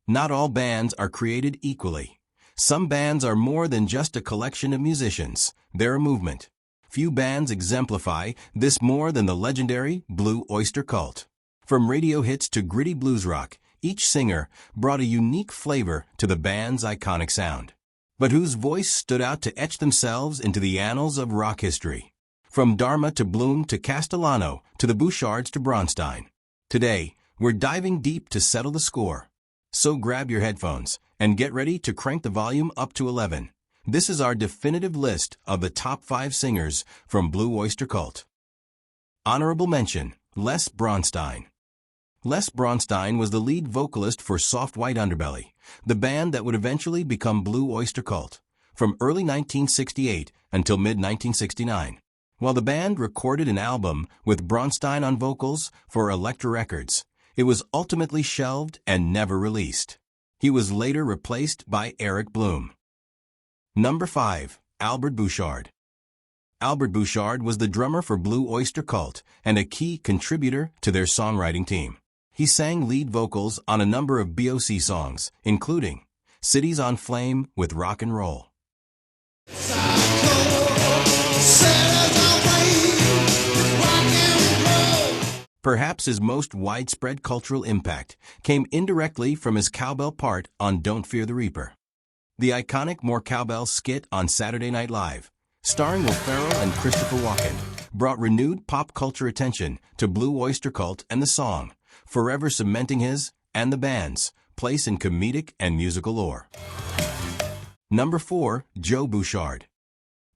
Not all bands are created equally. Some bands are more than just a collection of musicians, they're a movement. Few bands exemplify this more than the legendary Blue Öyster Cult. From radio hits to gritty blues rock, each singer brought a unique flavor to the band's iconic sound. But whose voice stood out to etch themselves into the annals of rock history? From Dharam to Bloom to Castellano to the Bouchards to Braunstein. Today, we're diving deep to settle the score. So grab your headphones and get ready to crank the volume up to 11. This is our definitive list of the top 5 singers from Blue Öyster Cult. Honorable mention, Les Braunstein. Les Braunstein was the lead vocalist for Soft White Underbelly, the band that would eventually become Blue Öyster Cult, from early 1968 until mid-1969. While the band recorded an album with Braunstein on vocals for Elektra Records, it was ultimately shelved and never released. He was later replaced by Eric Bloom. Number 5. Albert Bouchard. Albert Bouchard was the drummer for Blue Öyster Cult and a key contributor to their songwriting team. He sang lead vocals on a number of B.O.C. songs, including Cities on Flame with Rock and Roll. Perhaps his most widespread cultural impact came indirectly from his cowbell part on Don't Fear the Reaper. The iconic More Cowbell skit on Saturday Night Live, starring Will Ferrell and Christopher Walken, brought renewed pop culture attention to Blue Öyster Cult and the song, forever cementing his, and the band's, place in comedic and musical lore. Number 4. Joe Bouchard.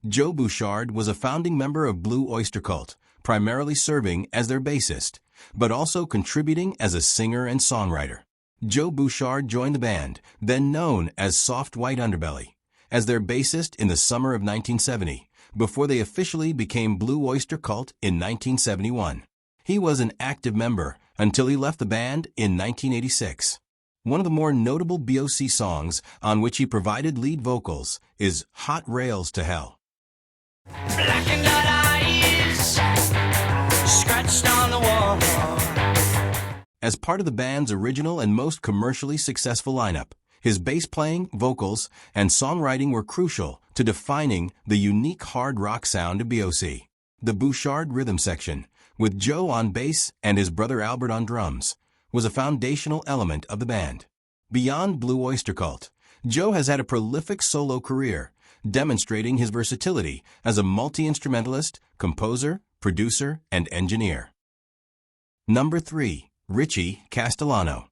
Joe Bouchard was a founding member of Blue Öyster Cult, primarily serving as their bassist, but also contributing as a singer and songwriter. Joe Bouchard joined the band, then known as Soft White Underbelly, as their bassist in the summer of 1970, before they officially became Blue Öyster Cult in 1971. He was an active member until he left the band in 1986. One of the more notable B.O.C. songs on which he provided lead vocals is Hot Rails to Hell. Blackened out eyes, scratched on the wall. As part of the band's original and most commercially successful lineup, his bass playing, vocals, and songwriting were crucial to defining the unique hard rock sound of B.O.C. The Bouchard rhythm section, with Joe on bass and his brother Albert on drums, was a foundational element of the band. Beyond Blue Öyster Cult, Joe has had a prolific solo career, demonstrating his versatility as a multi-instrumentalist, composer, producer, and engineer. Number 3. Richie Castellano.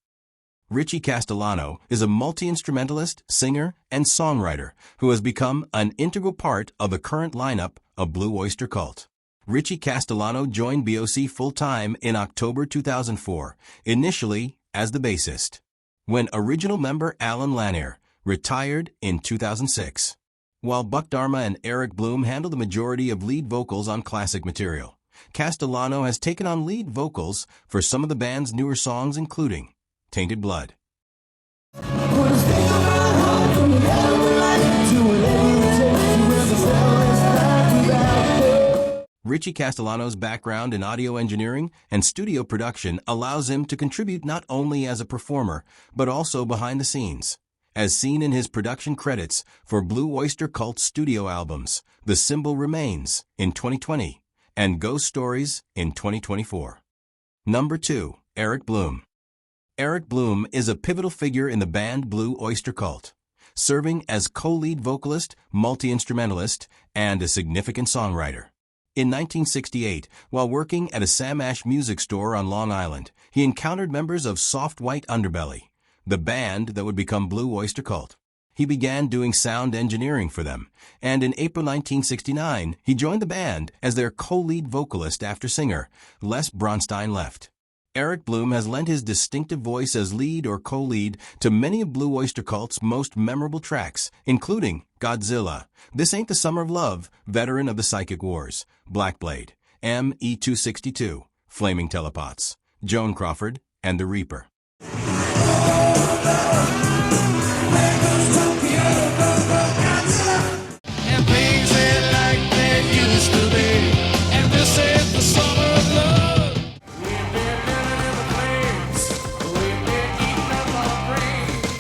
Richie Castellano is a multi-instrumentalist, singer, and songwriter who has become an integral part of the current lineup of Blue Öyster Cult. Richie Castellano joined B.O.C. full-time in October 2004, initially as the bassist, when original member Alan Lanier retired in 2006. While Buck Dharma and Eric Bloom handle the majority of lead vocals on classic material, Castellano has taken on lead vocals for some of the band's newer songs, including Tainted Blood. Richie Castellano's background in audio engineering and studio production allows him to contribute not only as a performer, but also behind the scenes, as seen in his production credits for Blue Öyster Cult studio albums, The Symbol Remains in 2020 and Ghost Stories in 2024. Number 2. Eric Bloom. Eric Bloom is a pivotal figure in the band Blue Öyster Cult, serving as co-lead vocalist, multi-instrumentalist, and a significant songwriter. In 1968, while working at a Sam Ash music store on Long Island, he encountered members of Soft White Underbelly, the band that would become Blue Öyster Cult. He began doing sound engineering for them, and in April 1969, he joined the band as their co-lead vocalist after singer Les Braunstein left. Eric Bloom has lent his distinctive voice as lead or co-lead to many of Blue Öyster Cult's most memorable tracks, including Godzilla, This Ain't the Summer of Love, Veteran of the Psychic Wars, Black Blade, ME262, Flaming Telepots, Joan Crawford, and The Reaper. And things ain't like they used to be, and this ain't the summer of love. We've been living in the flames, we've been eating up our brains.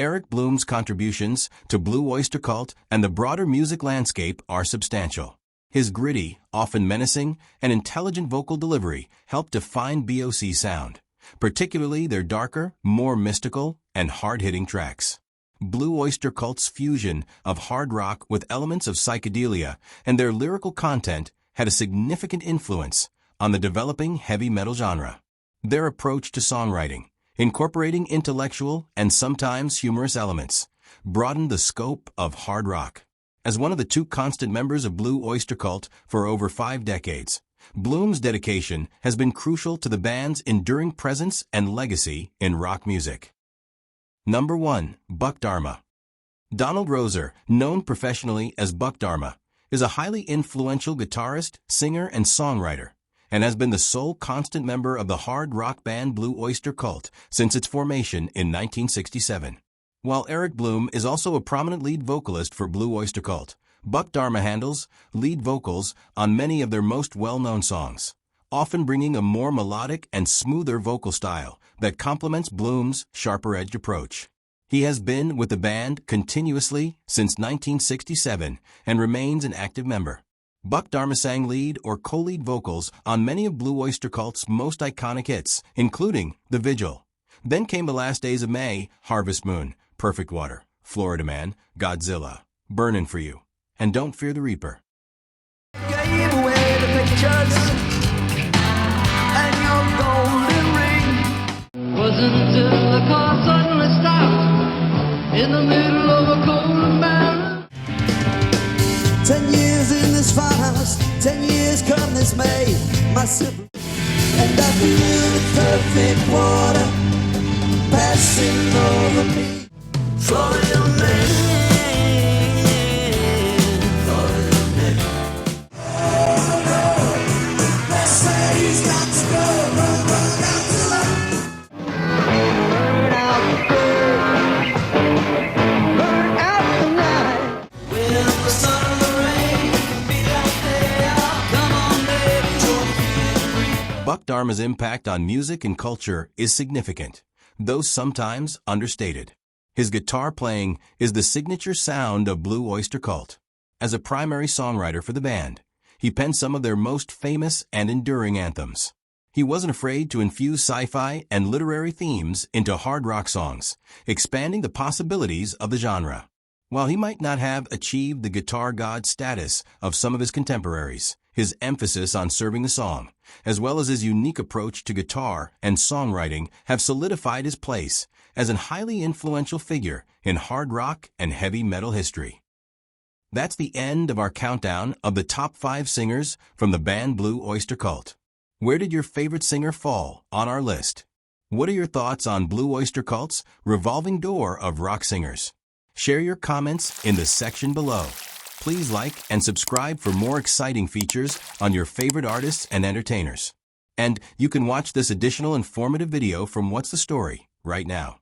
Eric Bloom's contributions to Blue Oyster Cult and the broader music landscape are substantial. His gritty, often menacing, and intelligent vocal delivery helped define B.O.C. sound, particularly their darker, more mystical, and hard-hitting tracks. Blue Oyster Cult's fusion of hard rock with elements of psychedelia and their lyrical content had a significant influence on the developing heavy metal genre. Their approach to songwriting, incorporating intellectual and sometimes humorous elements, broadened the scope of hard rock. As one of the two constant members of Blue Oyster Cult for over 5 decades, Bloom's dedication has been crucial to the band's enduring presence and legacy in rock music. Number 1. Buck Dharma. Donald Roser, known professionally as Buck Dharma, is a highly influential guitarist, singer, and songwriter, and has been the sole constant member of the hard rock band Blue Oyster Cult since its formation in 1967. While Eric Bloom is also a prominent lead vocalist for Blue Oyster Cult, Buck Dharma handles lead vocals on many of their most well-known songs, often bringing a more melodic and smoother vocal style that complements Bloom's sharper-edged approach. He has been with the band continuously since 1967 and remains an active member. Buck Dharma sang lead or co-lead vocals on many of Blue Oyster Cult's most iconic hits, including The Vigil. Then came The Last Days of May, Harvest Moon, Perfect Water, Florida Man, Godzilla, Burnin' For You, and Don't Fear the Reaper. Gave away the pictures and your golden ring. Wasn't until the car suddenly stopped in the middle of a cold mountain. 10 years in this farmhouse, 10 years come this May. My super and I feel the perfect water passing over me. Florida Man, Florida Man. Oh no, they say he's got to go, got to love. Burn out the night. When the sun and the rain beat out there, come on baby, join me. Buck Dharma's impact on music and culture is significant, though sometimes understated. His guitar playing is the signature sound of Blue Oyster Cult. As a primary songwriter for the band, he penned some of their most famous and enduring anthems. He wasn't afraid to infuse sci-fi and literary themes into hard rock songs, expanding the possibilities of the genre. While he might not have achieved the guitar god status of some of his contemporaries, his emphasis on serving the song, as well as his unique approach to guitar and songwriting, have solidified his place as a highly influential figure in hard rock and heavy metal history. That's the end of our countdown of the top 5 singers from the band Blue Oyster Cult. Where did your favorite singer fall on our list? What are your thoughts on Blue Oyster Cult's revolving door of rock singers? Share your comments in the section below. Please like and subscribe for more exciting features on your favorite artists and entertainers. And you can watch this additional informative video from What's the Story right now.